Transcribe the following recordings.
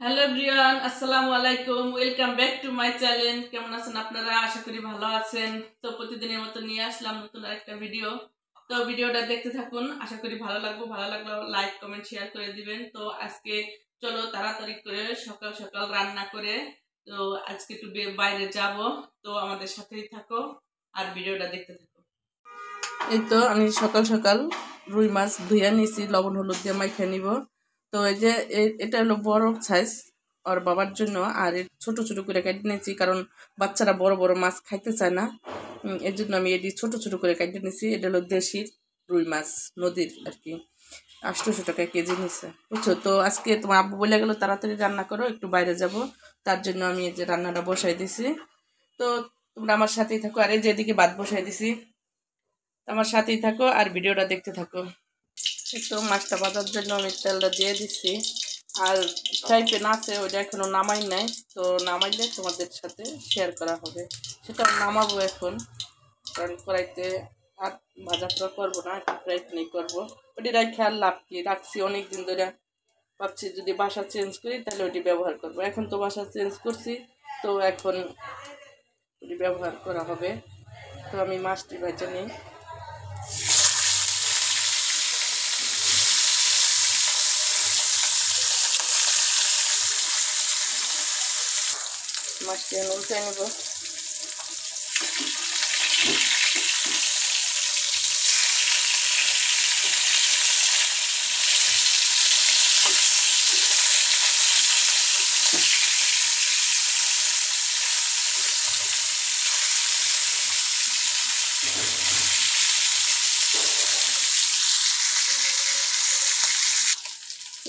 Hello everyone, আসসালামু আলাইকুম। Welcome back to my channel. কেমন আছেন আপনারা? আশা করি ভালো আছেন। তো প্রতিদিনের মতো নিয়ে আসলাম নতুন একটা ভিডিও। তো ভিডিওটা দেখতে থাকুন, আশা করি ভালো লাগলো লাইক কমেন্ট শেয়ার করে দিবেন। তো আজকে চলো তাড়াতাড়ি করে সকাল সকাল রান্না করে তো আজকে একটু বাইরে যাব। তো আমাদের সাথেই থাকো আর ভিডিওটা দেখতে থাকো। এই তো আমি সকাল সকাল রুই মাছ ধুইয়া নিয়েছি, লবণ হলুদ দিয়ে মাইখা নিব। তো এই যে এটা হলো বড় সাইজ ওর বাবার জন্য, আর ছোট ছোট করে কেটে নিয়েছি কারণ বাচ্চারা বড় বড় মাছ খাইতে চায় না। এর জন্য আমি এটি ছোট ছোট করে কেটে নিয়েছি। এটা হলো দেশির রুই মাছ, নদীর আর কি। 800 টাকা কেজি নিচ্ছে, বুঝছো? তো আজকে তোমার আব্বু বলে গেলো তাড়াতাড়ি রান্না করো, একটু বাইরে যাব। তার জন্য আমি এই যে রান্নাটা বসাই দিছি। তো তোমরা আমার সাথেই থাকো। আর এই যে এদিকে ভাত বসাই দিছি, আমার সাথেই থাকো আর ভিডিওটা দেখতে থাকো। তো মাছটা ভাজার জন্য আমি তেলটা দিয়ে দিচ্ছি। আর ফ্রাই প্যান আছে, ওইটা এখনো নামাই নাই। তো নামাইলে তোমাদের সাথে শেয়ার করা হবে, সেটা নামাবো এখন। কারণ কড়াইতে আর ভাজা করা করবো না, এখন ফ্রাই প্যানেই করবো। ওইটাই খেয়াল লাভ কি, রাখছি অনেক দিন ধরে। ভাবছি যদি বাসা চেঞ্জ করি তাহলে ওইটি ব্যবহার করবো। এখন তো বাসা চেঞ্জ করছি, তো এখন ওইটি ব্যবহার করা হবে। তো আমি মাছটি ভেজে নিই। মাছটি এখন উল্টে নেব।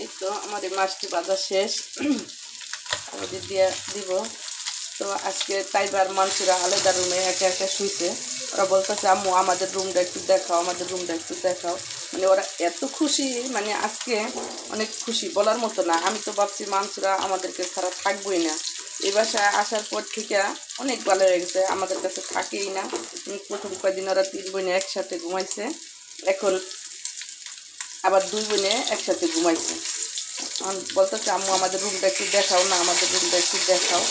এই তো আমার এই মাছটি ভাজা শেষ, আমাদের দিয়ে দিব। তো আজকে তাইবার মানুষেরা আলাদা রুমে একে একে শুইছে। ওরা বলতেছে আম্মু আমাদের রুমটা একটু দেখাও, আমাদের রুমটা একটু দেখাও। মানে ওরা এত খুশি, মানে আজকে অনেক খুশি বলার মতো না। আমি তো ভাবছি মানুষরা আমাদেরকে ছাড়া থাকবোই না। এই বাসায় আসার পর থেকে অনেক ভালো হয়ে গেছে, আমাদের কাছে থাকেই না। প্রথম কয়েকদিন ওরা 3 বোনে একসাথে ঘুমাইছে, এখন আবার 2 বোনে একসাথে ঘুমাইছে। বলতেছে আম্মু আমাদের রুমটা একটু দেখাও না, আমাদের রুমটা একটু দেখাও।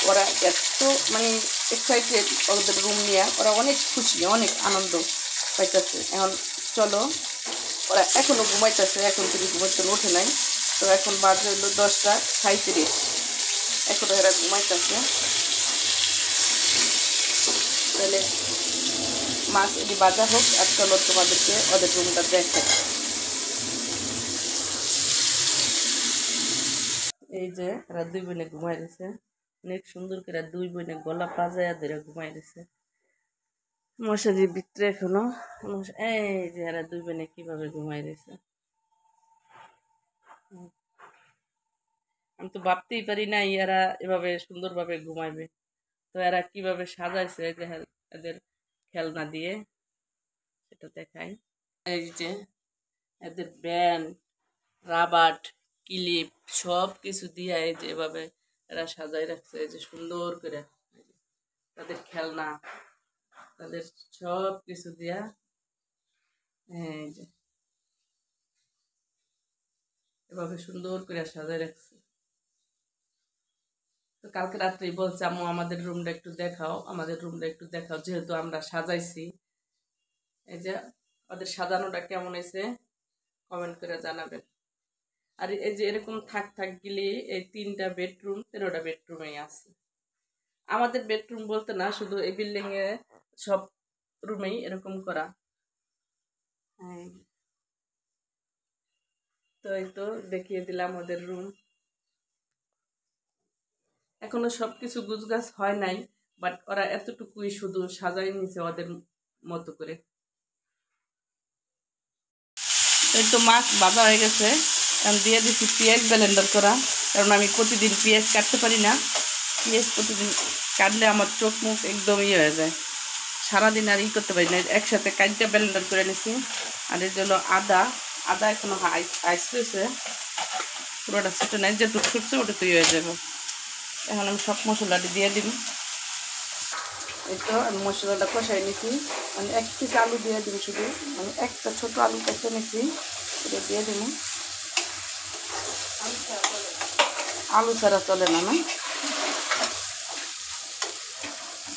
ওরা এত মানে এক্সাইটেড ওদের রুম নিয়ে, ওরা অনেক খুশি, অনেক আনন্দ পাইতেছে। এখন চলো, ওরা এখনও ঘুমাইতেছে, এখন থেকে ঘুমাইতে ওঠে নাই। তো এখন বাজে হলো 10:37, এখনও এরা ঘুমাইতেছে। তাহলে মাছ এটি বাজা হোক, আর চলো তোমাদেরকে ওদের রুমটা দেখে। এই যে এরা 2 বোনে ঘুমাই দিছে, অনেক সুন্দর করে 2 বোনে গলা পাজায়া ধরে ঘুমাই দিছে মশারির ভিতরে এখনো। এই যে এরা 2 বোনে কিভাবে ঘুমাই দিছে, আমি তো ভাবতেই পারি না এরা এভাবে সুন্দরভাবে ঘুমাইবে। তো এরা কিভাবে সাজাইছে যে এদের খেলনা দিয়ে, সেটা দেখাই। এই যে এদের ব্যান্ড, রাবার, ক্লিপ সব কিছু দিয়ে এই যে এভাবে এরা সাজাই রাখছে, এই যে সুন্দর করে তাদের খেলনা, তাদের সব কিছু দিয়া এই যে এভাবে সুন্দর করে সাজাই রাখছে। তো কালকে রাত্রেই বলছে আম্মু আমাদের রুমটা একটু দেখাও, আমাদের রুমটা একটু দেখাও, যেহেতু আমরা সাজাইছি। এই যে ওদের সাজানোটা কেমন হয়েছে কমেন্ট করে জানাবেন। আর এই যে এরকম থাক থাক গেলে এই 3টা বেডরুম 13টা বেডরুমেই আছে। আমাদের বেডরুম বলতে না, শুধু এই বিল্ডিং এ সব রুমেই এরকম করা। তো এই তো দেখিয়ে দিলাম ওদের রুম। এখনো সবকিছু গুছগাছ হয় নাই, বাট ওরা এতটুকুই শুধু সাজাই নিছে ওদের মতো করে। এই তো মাছ ভাজা হয়ে গেছে, এখন দিয়ে দিচ্ছি পেঁয়াজ ব্লেন্ডার করা, কারণ আমি প্রতিদিন পেঁয়াজ কাটতে পারি না। পেঁয়াজ প্রতিদিন কাটলে আমার চোখ মুখ একদম হয়ে যায়, সারাদিন আর করতে পারি না। একসাথে কাটটা ব্লেন্ডার করে নিছি। আর এই হলো আদা, আদা এখনো আইস রয়েছে, পুরোটা ছোটো নাই, যেটুকু ছুটছে ওটা তৈরি হয়ে যাবে। এখন আমি সব মশলাটি দিয়ে দিব। এই তো আমি মশলাটা কষাই নিছি, মানে 1 পিস আলু দিয়ে দিব শুধু, মানে একটা ছোটো আলু কেটে নিছি, এটা দিয়ে দিব। আলু ছাড়া চলে না, না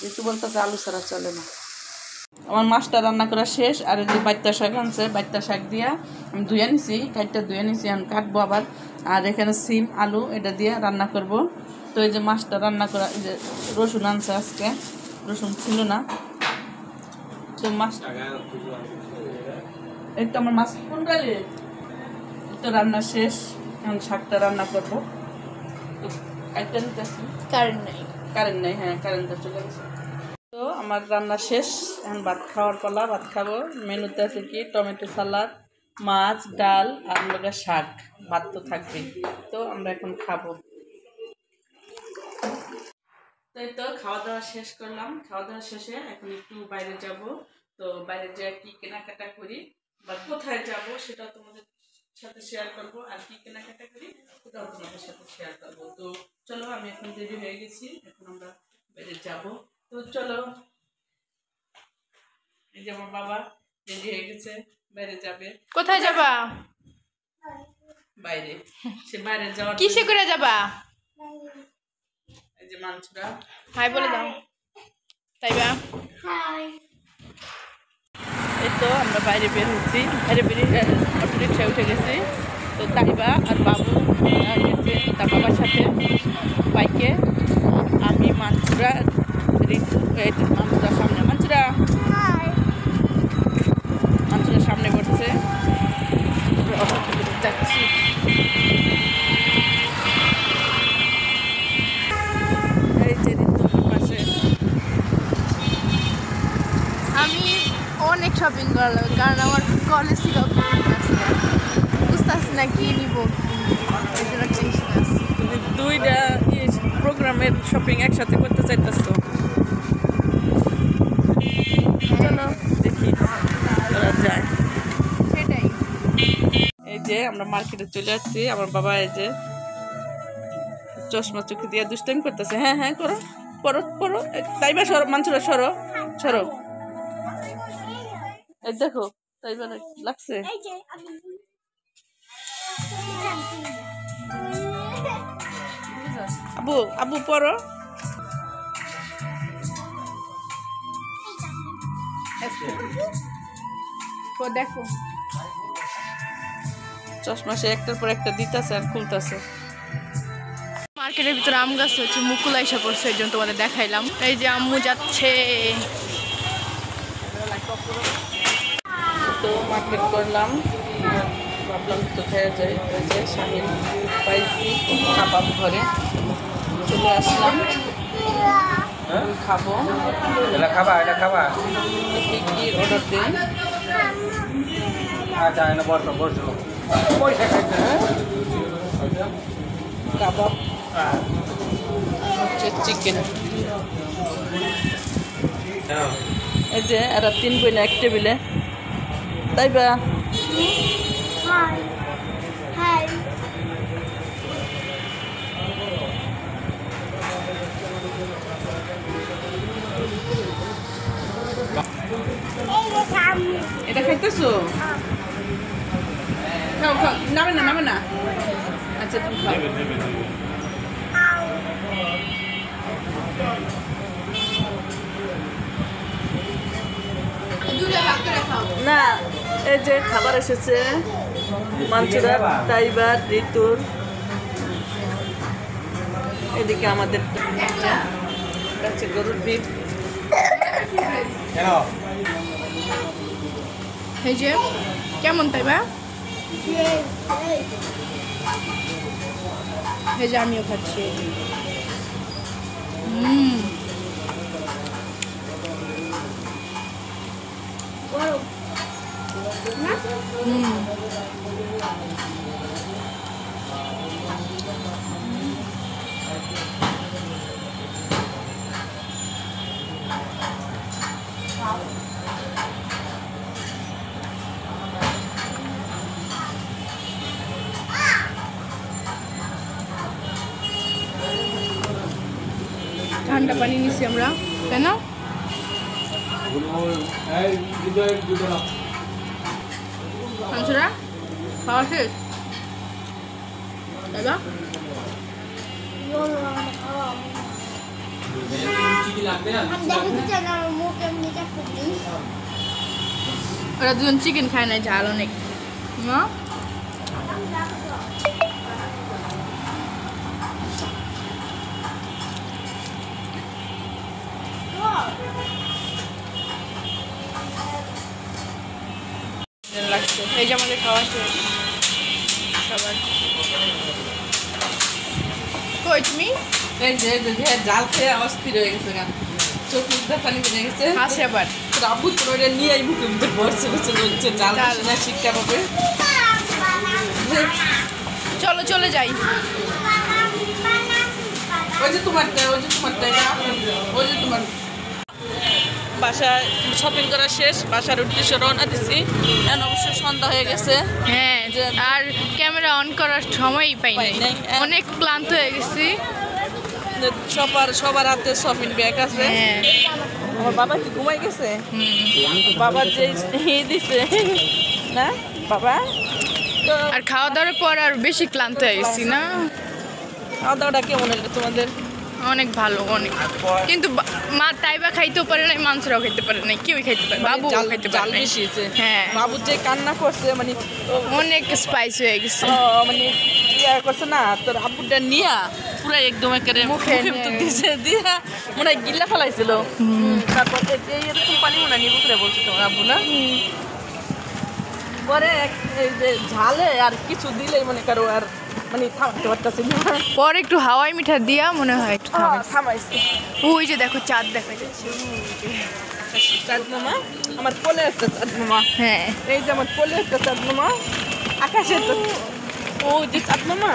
একটু বলতেছে আলু ছাড়া চলে না। আমার মাছটা রান্না করা শেষ। আর এই যে বাইত্তা শাক আনছে, বাইত্তা শাক দিয়া আমি ধুয়ে নিছি, কাটটা ধুয়ে নিছি, আমি কাটবো আবার। আর এখানে সিম আলু এটা দিয়ে রান্না করব। তো এই যে মাছটা রান্না করা, এই যে রসুন আনছে, আজকে রসুন ছিল না। তো মাছ এই তো আমার মাছ কোন গালে তো রান্না শেষ। এখন শাকটা রান্না করবো। তো কাটটা নিতেছি, কারেন্ট নেই, হ্যাঁ কারেন্টটা চলে গেছে। তো আমার রান্না শেষ, এখন ভাত খাওয়ার পালা, ভাত খাবো। মেনুতে আছে কি টমেটো সালাদ, মাছ, ডাল আর লোকা শাক, ভাত তো থাকবেই। তো আমরা এখন খাবো। তাই তো খাওয়া দাওয়া শেষ করলাম। খাওয়া দাওয়া শেষে এখন একটু বাইরে যাব। তো বাইরে যেয়ে কি কেনাকাটা করি বা কোথায় যাব সেটাও তোমাদের সাথে শেয়ার করবো। আর কি কেনাকাটা করি ওটাও তোমাদের সাথে শেয়ার করবো। তো চলো, আমি এখন রেডি হয়ে গেছি, এখন আমরা বাইরে যাব। তো চলো, এই যে আমার বাবা রেডি হয়ে গেছে, বাইরে যাবে। কোথায় যাবা? বাইরে। সে বাইরে যাওয়ার কিসে করে যাবা? এই যে মানছুরা হাই বলে দাও। তাইবা হাই। এই তো আমরা বাইরে বের হচ্ছি, বাইরে বেরিয়ে অটো রিক্সায় উঠে গেছি। তো তাইবা আর বাবু গেছে তার বাবার সাথে বাইকে। আমি মানছুরা, ঋতু, এই যে মানছুরা সামনে, মানছুরা সামনে পড়ছে। যাচ্ছি। এই যে ঋতুর পাশে আমি অনেক শপিং করলাম, কারণ আমার কলেজ থেকে বুঝতেছি না কি নিব, এই জন্য টেনশন আছে। দুইটা প্রোগ্রামের শপিং একসাথে করতে চাইতেছো। চলো দেখি করা যায়। সেটাই। এই যে আমরা মার্কেটে চলে আসছি। আমার বাবা এই যে চশমা চোখে দিয়ে দুষ্টামি করতেছে। হ্যাঁ হ্যাঁ করো, পড়ো পড়ো। তাইবা সরো, মানছুরা সরো সরো। এই দেখো তাইবা লাগছে। আবু আবু পড়ো। দেখো চশমা সে একটার পর একটা দিতেছে আর খুলতেছে। মার্কেটের ভিতরে আম গাছ হচ্ছে, মুকুল আইসা পড়ছে, এই জন্য তোমাদের দেখাইলাম। এই যে আম্মু যাচ্ছে। তো মার্কেট করলাম, ভাবলাম তো খেয়ে যাই। ওই যে শাহিন পাইছি কাবাব ঘরে চলে আসলাম, খাবো। এটা খাবা, এটা খাবা। কি অর্ডার দিই? আচ্ছা, এটা বসো বসো, পয়সা খাইতে কাবাব হচ্ছে চিকেন। এই যে এরা 3 বোন এক টেবিলে। তাইবা এটা খাইতেছো? খাও খাও, নামে না নামে না। আচ্ছা তুমি খাও। না এই যে খাবার এসেছে, মানছুরা, তাইবার, ঋতুর। এদিকে আমাদের কাছে গরুর বিট। এই যে কেমন তাইবা? এই যে আমিও খাচ্ছি। ঠান্ডা পানি নিছি আমরা, তাই না? মানছুরা খাওয়া শেষ? তাইবা ওরা দুজন চিকেন খায় না, ঝাল অনেক না। লাগছে এই যে আমাদের খাওয়া শেষ সবার। কই তুমি? এই যে জাল খেয়ে অস্থির হয়ে গেছে গা, চোখ মুখ দিয়ে পানি বেরিয়ে গেছে। আসে আবার তোর আব্বু তোর ওটা নিয়ে এই মুখে মুখে বসছে বসে বলছে জাল জাল। না শিক্ষা পাবে। চলো চলে যাই। ওই যে তোমারটা, ওই যে তোমারটা, এটা ওই যে তোমার। বাসায় শপিং করা শেষ, বাসার উদ্দেশ্যে রওনা দিচ্ছি। এখন অবশ্য সন্ধ্যা হয়ে গেছে। হ্যাঁ, আর ক্যামেরা অন করার সময়ই পাই পাই নাই, নাই। অনেক ক্লান্ত হয়ে গেছি। সবার হাতে শপিং ব্যাগ আছে। হ্যাঁ আমার বাবা কি ঘুমাই গেছে? বাবার যে দিছে না বাবা, তো আর খাওয়া দাওয়ার পর আর বেশি ক্লান্ত হয়ে গেছি না। খাওয়া দাওয়াটা কেমন হলো তোমাদের? অনেক ভালো অনেক, কিন্তু মা তাইবা খাইতেও পারে নাই, মাংসরাও খাইতে পারে নাই, কেউই খাইতে পারে, বাবু খাইতে পারে নাই। বেশি হয়েছে। হ্যাঁ বাবু যে কান্না করছে মানে অনেক স্পাইস হয়ে গেছে। মানে ইয়া করছে না, তোর আব্বুটা নিয়া পুরো একদম একেবারে মুখে মুখে তো দিছে, দিয়া মনে হয় গিল্লা ফেলাইছিল। তারপর এরকম পানি মনে হয় নিবু করে বলছে তোমার আব্বু না। পরে এই যে ঝালে আর কিছু দিলেই মনে করো আর মানে থামাতে পারতেছে না। পর একটু হাওয়াই মিঠা দিয়া মনে হয় একটু থামাইছে। ওই যে দেখো চাঁদ দেখা যাচ্ছে। চাঁদ মামা, আমার কোলে একটা চাঁদ মামা। হ্যাঁ এই যে আমার কোলে একটা চাঁদ মামা, আকাশে তো ও যে চাঁদ মামা।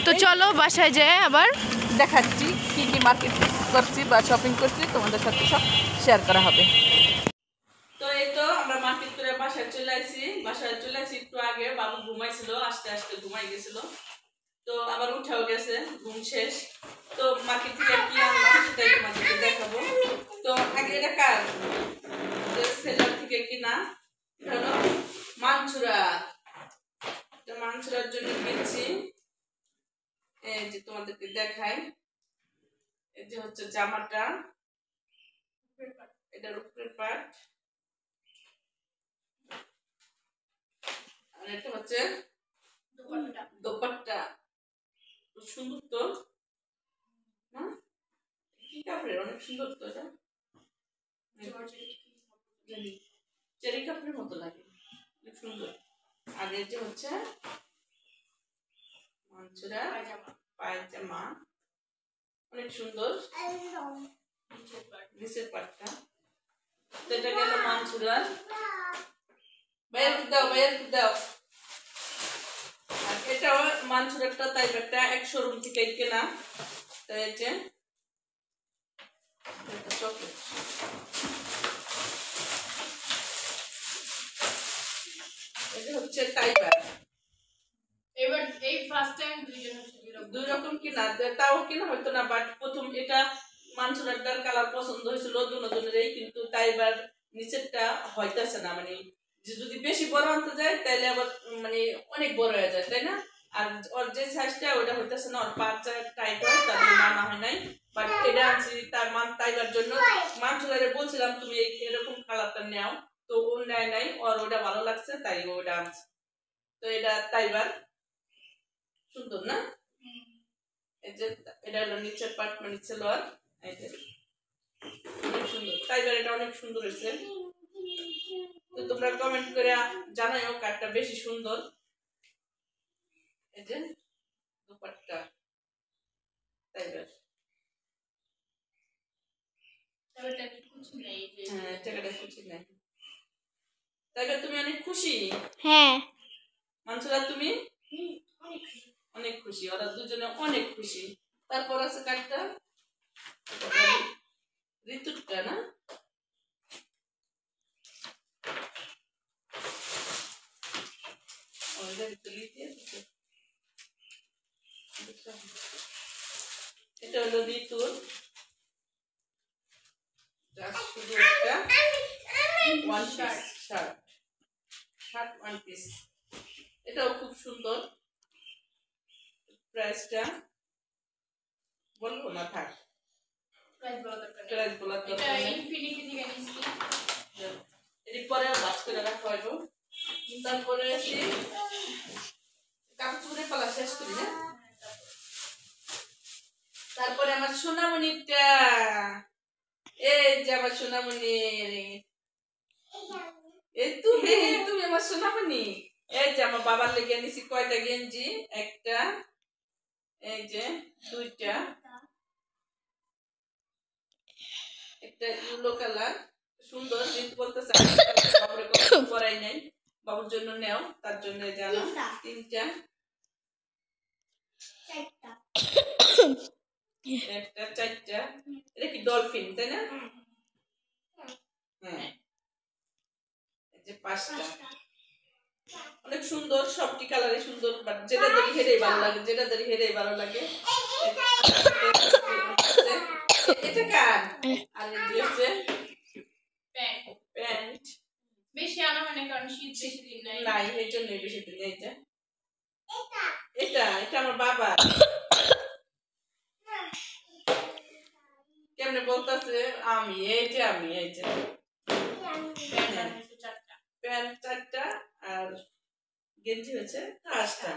তো চলো বাসায় যাই আবার দেখাচ্ছি কি কি মার্কেট করছি বা শপিং করছি, তোমাদের সাথে সব শেয়ার করা হবে। তো এই তো আমরা মার্কেট করে বাসায় চলে আসি একটু আগে। বাবু ঘুমাইছিল, আস্তে আস্তে ঘুমাই গেছিল, তো আবার উঠেও গেছে, ঘুম শেষ। তো মার্কেট থেকে কি আনলাম সেটাই তোমাদেরকে দেখাবো। তো আগে এটা কার সেলার থেকে কিনা, এটা হলো মানচুরা। মানচুরার জন্য কিনছি। এই যে তোমাদেরকে দেখাই, এই যে হচ্ছে জামাটা, এটার উপরের পার্ট, আর এটা হচ্ছে দোপাট্টা। সুন্দর তো না, কি কাপড়ের, অনেক সুন্দর তো এটা, চেরি কাপড়ের মতো লাগে, অনেক সুন্দর। আর এটা হচ্ছে মানচুরা পায়জামা, অনেক সুন্দর নিচের পাটটা। এটা গেল মানচুরা, বাইরে দাও। আর এটাও মানচুরাটা তাই একটা এক শোরুম থেকে কেনা। তাই যে চকলেট, এটা হচ্ছে টাইবার। এবার এই ফার্স্ট টাইম দুই রকম কিনা, তাও কিনা হয়তো না, বাট প্রথম এটা মানচুরাটার কালার পছন্দ হয়েছিল দুজনেরই, কিন্তু টাইবার নিচেরটা হইতাছে না, মানে যে যদি বেশি বড় আনতে যায় তাহলে আবার মানে অনেক বড় হয়ে যায়, তাই না? আর ওর যে সাইজটা ওটা হইতাছে না, ওর পাঁচটা টাইট হয়, তার জন্য আনা হয় নাই। বাট এটা আনছি তার টাইবার জন্য। মানচুরারে বলছিলাম তুমি এরকম কালারটা নেও, তো ও নেয় নাই, ওর ওটা ভালো লাগছে তাই ওটা আনছে। তো এটা টাইবার, সুন্দর না? এই যে এটা হলো নিচের পার্ট, মানে সেলোয়ার, এই যে অনেক সুন্দর টাইবার, এটা অনেক সুন্দর হয়েছে। তো তোমরা কমেন্ট করে জানাইও কারটা বেশি সুন্দর। এই যে দুপাট্টা টাইবার, হ্যাঁ টাকাটা খুশি নাই। টাইবার তুমি অনেক খুশি? হ্যাঁ মানসুরা তুমি অনেক খুশি, ওরা দুজনে অনেক খুশি। তারপর আছে কাঠটা ঋতুটা না, এটা হলো ঋতুর, শুধু একটা ওয়ান শার্ট ওয়ান পিস। এটাও খুব সুন্দর। প্রাইসটা বলবো না, থাক, প্রাইস বলা দরকার নেই। প্রাইস বলার এটা দরকার নেই। ইনফিনিটি থেকে নিচ্ছি। এরপরে বাস করে রাখা হইব। তারপরে আসি কাপড়ের পালা শেষ করি না। তারপরে আমার সোনামণিটা, এই যে আমার সোনামণি, এই তুমি আমার সোনামণি। এই যে আমার বাবার লেগে নিছি কয়টা গেঞ্জি, একটা, এই যে দুইটা, একটা ইয়েলো কালার সুন্দর কিন্তু বলতেছে বাবুরে কখনো পরাই নাই, বাবুর জন্য নেও, তার জন্য জানা তিনটা, একটা, চারটা, এটা কি ডলফিন তাই না? হ্যাঁ, এই যে পাঁচটা, অনেক সুন্দর, সবটি কালারে সুন্দর, বাট যেটা দেখি হেরেই ভালো লাগে, যেটা দেখি হেরেই ভালো লাগে। এটা কার? আর এই হচ্ছে প্যান্ট। বেশি আনা হয় না কারণ শীত বেশি দিন নাই। নাই, এই জন্যই বেশি দিন। এই যে এটা আমার বাবা কেমনে বলতেছে আমি, এই যে প্যান্ট চারটা আর গেঞ্জি হচ্ছে পাঁচটা।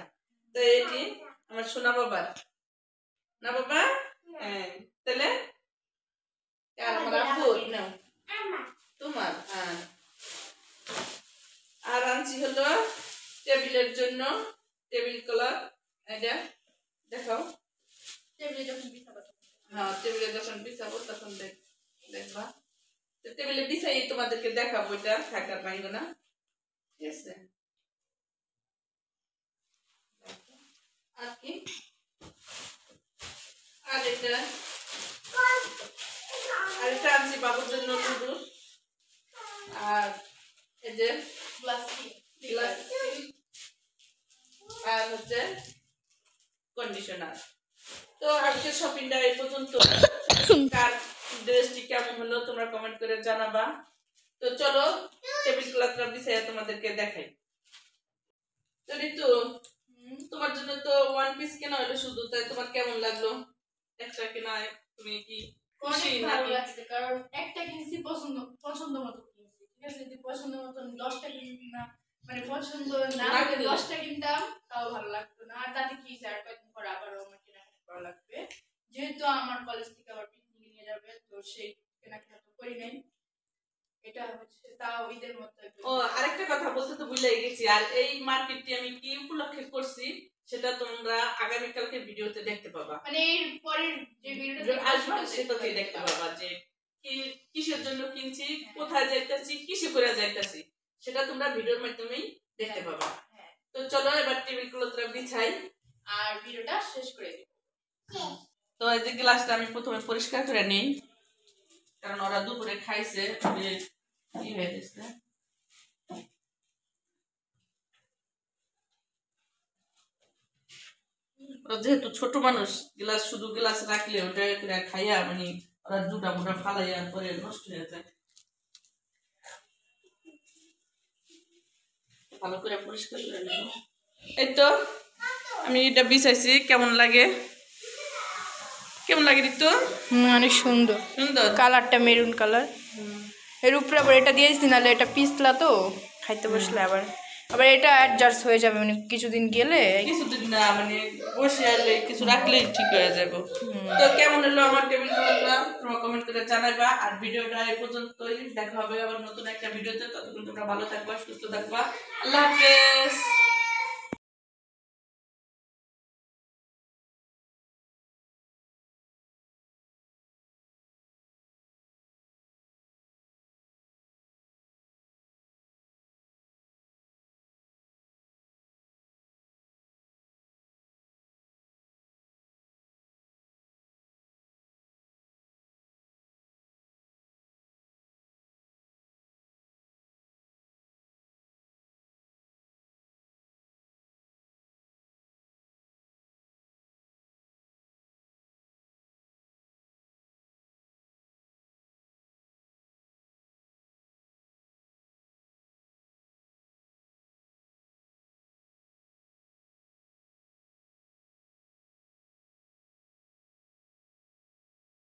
তো এটি আমার সোনা বাবার না বাবা। হ্যাঁ, তাহলে আর আমার আব্বুর নাও তোমার। আর আনছি হলো টেবিলের জন্য টেবিল ক্লথ। এটা দেখাও। টেবিলে যখন বিছাবো, হ্যাঁ, টেবিলে যখন বিছাবো তখন দেখবা। টেবিলে বিছাই তোমাদেরকে দেখাবো, এটা থাকার পাইব না, ঠিক আছে? আর কি, আর এটা আনছি বাবুর জন্য নুডলস, আর এই যে গ্লাস আর হচ্ছে কন্ডিশনার। তো আজকে শপিংটা এই পর্যন্ত। কার ড্রেসটি কেমন হলো তোমরা কমেন্ট করে জানাবা। তো চলো টেবিল ক্লথটা বিছাইয়া তোমাদেরকে দেখাই। তো ঋতু, তোমার জন্য তো ওয়ান পিস কেনা হলো শুধু, তাই তোমার কেমন লাগলো? একটা কেনা তুমি কি খুশি অনেক ভালো নাকি? লাগছে কারণ একটা কিনছি পছন্দ মতো কিনছি, ঠিক আছে? যদি পছন্দ মতো 10টা কিনা, মানে পছন্দ না হলে 10টা কিনতাম তাও ভালো লাগতো না। আর তাতে কি আর কয়েকদিন পর আবারও আমার কেনাকাটা করা লাগবে, যেহেতু আমার কলেজ থেকে আবার পিকনিকে নিয়ে যাবে, তো সেই কেনাকাটা তো করি নাই। এটা হচ্ছে তাও ঈদের মতো। ও, আরেকটা কথা বলতে তো ভুলেই গেছি। আর এই মার্কেটটি আমি কি উপলক্ষে করছি সেটা তোমরা আগামীকালকে ভিডিওতে দেখতে পাবা, মানে এর পরের যে ভিডিওটা আসবে সেটাতেই দেখতে পাবা যে কিসের জন্য কিনছি, কোথায় যাইতাছি, কিসে করে যাইতাছি, সেটা তোমরা ভিডিওর মাধ্যমেই দেখতে পাবা। তো চলো এবার টেবিল ক্লথটা বিছাই আর ভিডিওটা শেষ করে দিব। তো এই যে গ্লাসটা আমি প্রথমে পরিষ্কার করে নিই, কারণ ওরা দুপুরে খাইছে, কি হয়ে গেছে। ওরা যেহেতু ছোট মানুষ, গ্লাস শুধু গ্লাস রাখলে ওটা খাইয়া মানে ওরা জুটা মুটা ফালাইয়া পরে নষ্ট হয়ে যায়। ভালো করে পরিষ্কার করে নেব। এই তো আমি এটা বিছাইছি, কেমন লাগে ঋতু? অনেক সুন্দর সুন্দর কালারটা, মেরুন কালার। এর উপরে আবার এটা দিয়েছি, নাহলে এটা পিছলা তো খাইতে বসলে আবার এটা অ্যাডজাস্ট হয়ে যাবে, মানে কিছুদিন গেলে। কিছুদিন না, মানে বসে আলে কিছু রাখলেই ঠিক হয়ে যাবে। তো কেমন হলো আমার টেবিল ক্লথটা তোমরা কমেন্ট করে জানাবা। আর ভিডিওটা এই পর্যন্তই, দেখা হবে আবার নতুন একটা ভিডিওতে। ততক্ষণ তোমরা ভালো থাকবা, সুস্থ থাকবা। আল্লাহ হাফেজ।